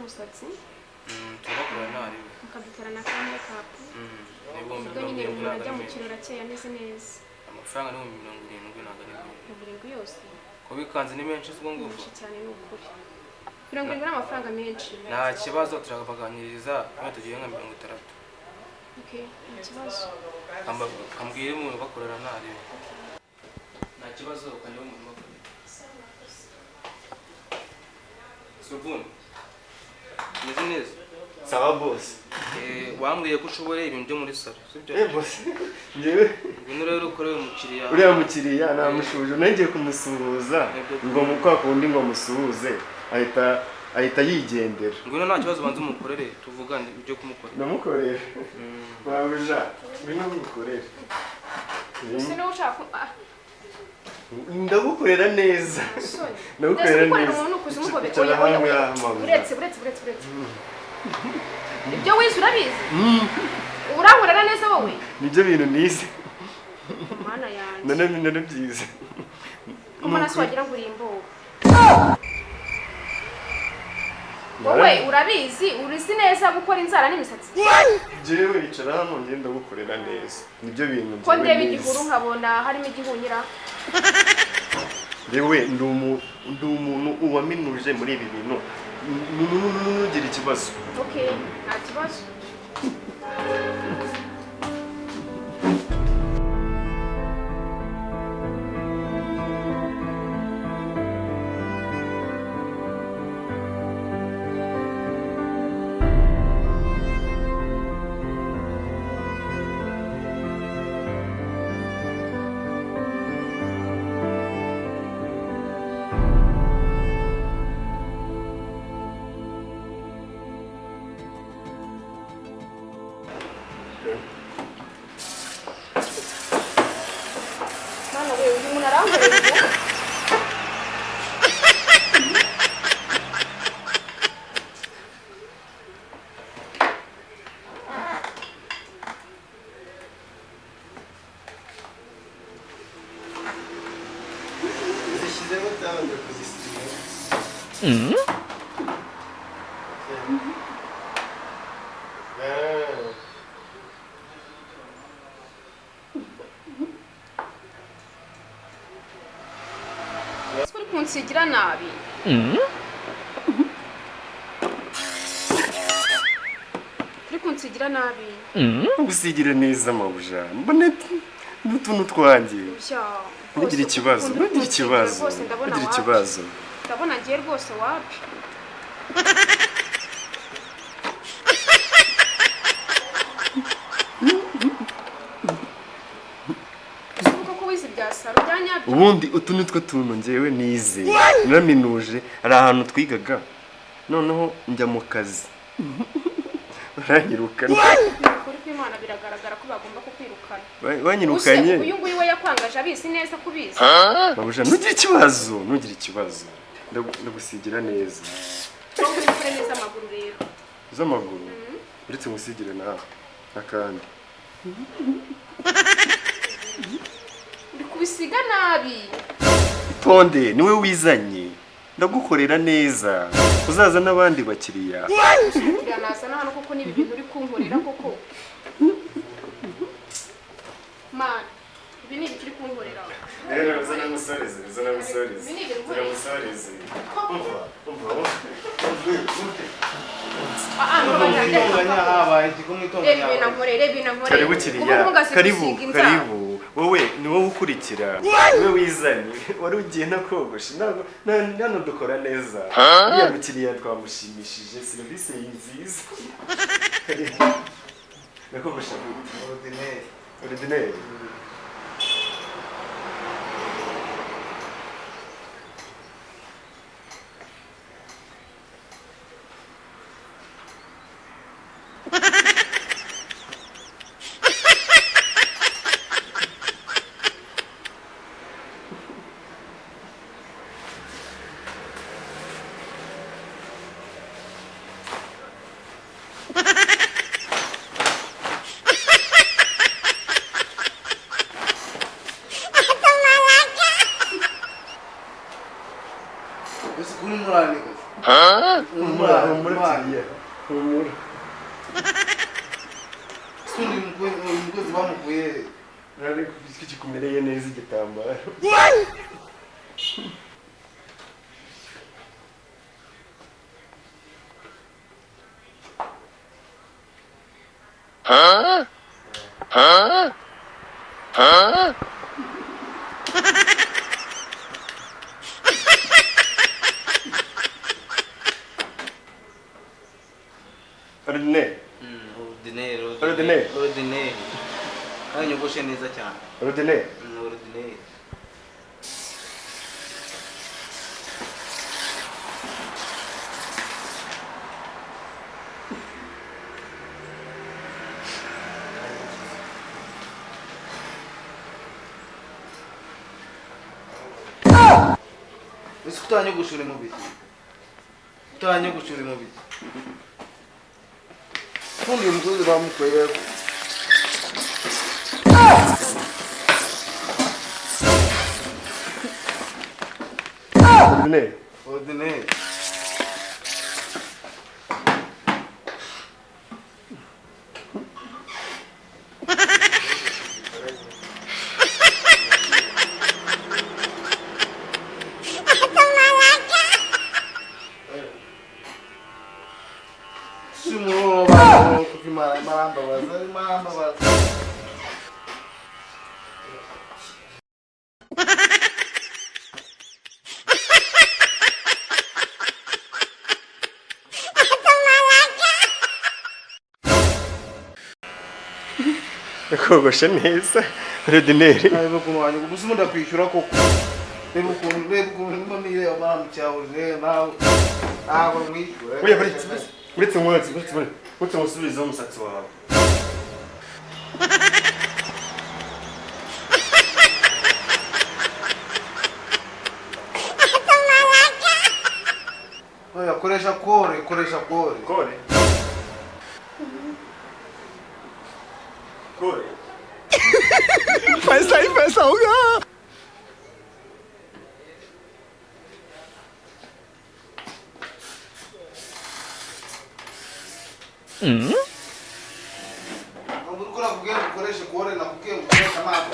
umusatsi turakorana nari mukadutera na kamwe kapu ubwo nyine umuntu ajya mu kirori akeye ameze neza amafaranga ni 70 ntabwo ari ibintu yose ko bikanze ni menshi ubwo ngubwo cyane ni ukuri 70 n'amafaranga menshi nta kibazo turagabaganiriza iyo tugiye nka 60. Okay, nta kibazo kambwire umuntu bakorera nari nta kibazo ukajya umuntu bakorera surubuni neza neza sawa Bose wambwiye ko ushoboye ibintu byo muri salon sibyo Bose ngewe ngwino rero ukorewe umukiriya uriya mukiriya namushuje nagiye kumusuhuza ngo mukwa kundi ngo musuhuze ahita yigendera ngwino nta kibazo banze umukorere tuvugane ibyo kumukorera namukorera wabuja ngwino mukorere sino ushaka ndagukorera neza ndagukorera neza uretse ibyo wize urabizi urahurana neza wowe nibyo bintu nize mana yanjye none byiza umwana se wagira ngo urimbo wowe urabizi urizi neza gukora inzara n'imisatsi jewe icara hano ngenda gukorera neza nibyo bintu ko ndeba igihuru nkabona harimo igihunyira yewe ndi umuntu uwaminuje muri ibi bintu nugira ikibazo okay nta kibazo kunsigira nabi uri kunsigira nabi gusigira neza mabuja mbone n'utuntu twanjye ngira ikibazo ndabona ngiye rwose wapi ubundi utu nitwo tuntu ngewe nize naraminuje ari ahantu twigaga noneho njya mu kazi baranyirukana kuri kw'Imana biragaragara ko bagomba kukwirukana banyirukanye uyu nguyu we yakwangaje abizi neza kubizi babuja ntugire ikibazo ndagusigira neza ukore neza amaguru rero z'amaguru uretse ngusigire nawe akandi bisiga nabi itonde niwe wizanye ndagukorera neza uzaza n'abandi bakiriya naza hano kuko ni ibintu uri kunkorera koko man ibi ni ibintu uri kunkorera rero zana musoreze karibu wowe ni wowe ukurikira niwe wizanye wari ugiye no kogosha nano dukora neza uriya mukiriya twamushimishije serivisi nziza nakogosha ordinaire kiriya humura sundi umukozi bamukuye nari kikumereye neza igitambaro ordinaire kandi Yogoshe neza cyane ordinaire ese utanyogoshore mu biti utanyogoshore mu biti kundi umukozi bamukuye ordinaire sumo ba kufimara maramba baza kogosha neza ordinaire Reba ukuntu wanjye ubuzima ndakwishyura koko reba ukuntu mba nireba mama cyahoze nawe ntabwo mwishyura uretse musubizeho umusatsi wawe oya koresha kore Mas aí, pessoal, Nakubwira ukoreshe kore nakubwiye ukoresha amazi.